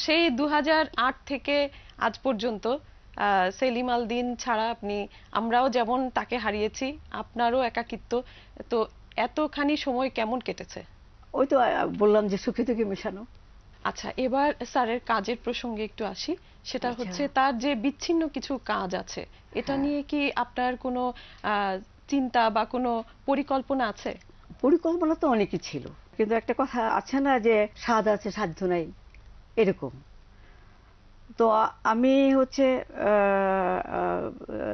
সেই 2008 থেকে আজ পর্যন্ত সেলিম আল দ্বীন ছাড়া আমরাও যেমন তাকে হারিয়েছি, আপনারও একাকিত্ব। তো এতখানি সময় কেমন কেটেছে? ওই তো বললাম যে সুখে দুঃখে মেশানো। আচ্ছা, এবার স্যারের কাজের প্রসঙ্গে একটু আসি। সেটা আচ্ছা, হচ্ছে তার যে বিচ্ছিন্ন কিছু কাজ আছে, এটা হ্যাঁ, নিয়ে কি আপনার কোনো চিন্তা বা কোনো পরিকল্পনা আছে? পরিকল্পনা তো অনেকই ছিল, কিন্তু একটা কথা আছে না যে স্বাদ আছে সাধ্য নাই, এরকম। তো আমি হচ্ছে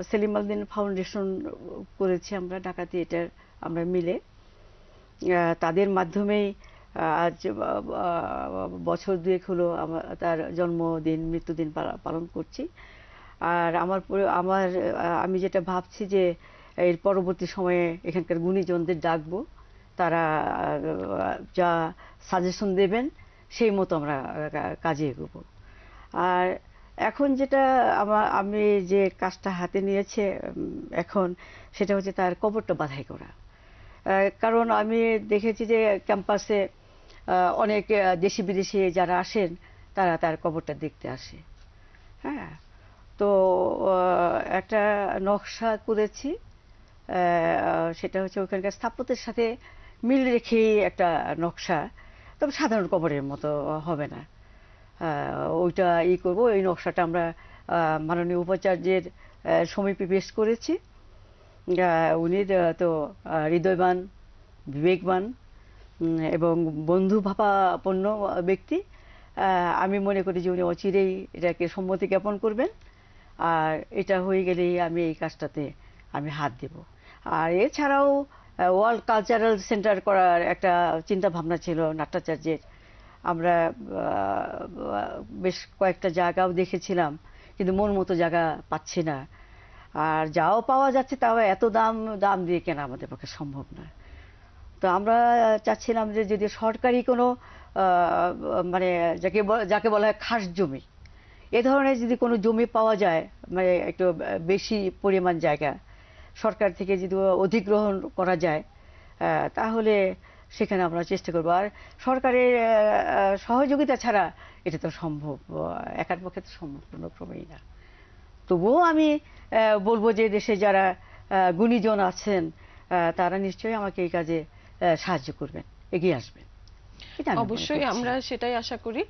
সেলিম আল দ্বীন ফাউন্ডেশন করেছি আমরা, ঢাকা থিয়েটার আমরা মিলে। তাদের মাধ্যমেই আজ বছর দুয়েক হলো তার জন্মদিন মৃত্যুদিন পালন করছি। আর আমি যেটা ভাবছি যে এর পরবর্তী সময়ে এখানকার গুণীজনদের ডাকবো, তারা যা সাজেশন দেবেন সেই মতো আমরা কাজে এগোবো। আর এখন যেটা আমি যে কাজটা হাতে নিয়েছে এখন, সেটা হচ্ছে তার কবরটা বাঁধাই করা। কারণ আমি দেখেছি যে ক্যাম্পাসে অনেক দেশি বিদেশি যারা আসেন, তারা তার কবরটা দেখতে আসে। হ্যাঁ, তো একটা নকশা করেছি, সেটা হচ্ছে ওখানকার স্থাপত্যের সাথে মিল রেখেই একটা নকশা, তবে সাধারণ কবরের মতো হবে না। ওইটা করব, এই নকশাটা আমরা মাননীয় উপাচার্যের সমীপে পেশ করেছি। উনি তো হৃদয়বান, বিবেকবান এবং বন্ধু ভাবাপন্ন ব্যক্তি। আমি মনে করি যে উনি অচিরেই এটাকে সম্মতি জ্ঞাপন করবেন, আর এটা হয়ে গেলেই আমি এই কাজটাতে আমি হাত দেব। আর এছাড়াও ওয়ার্ল্ড কালচারাল সেন্টার করার একটা চিন্তা ভাবনা ছিল নাট্যাচার্যের। আমরা বেশ কয়েকটা জায়গাও দেখেছিলাম, কিন্তু মন মতো জায়গা পাচ্ছি না। আর যাও পাওয়া যাচ্ছে তাও এত দাম দাম দিয়ে কেনা আমাদের পক্ষে সম্ভব না। তো আমরা চাচ্ছিলাম যে যদি সরকারি কোনো মানে যাকে বলা হয় খাস জমি, এ ধরনের যদি কোনো জমি পাওয়া যায়, মানে একটু বেশি পরিমাণ জায়গা সরকার থেকে যদি অধিগ্রহণ করা যায়, তাহলে সেখানে আমরা চেষ্টা করবো। আর সরকারের সহযোগিতা ছাড়া এটা তো সম্ভব, একার পক্ষে তো সম্ভব কোনো ক্রমেই না। তবুও আমি বলবো যে দেশে যারা গুণীজন আছেন, তারা নিশ্চয়ই আমাকে এই কাজে সাহায্য করবেন, এগিয়ে আসবেন, এটা আমি মনে অবশ্যই করছি। আমরা সেটাই আশা করি।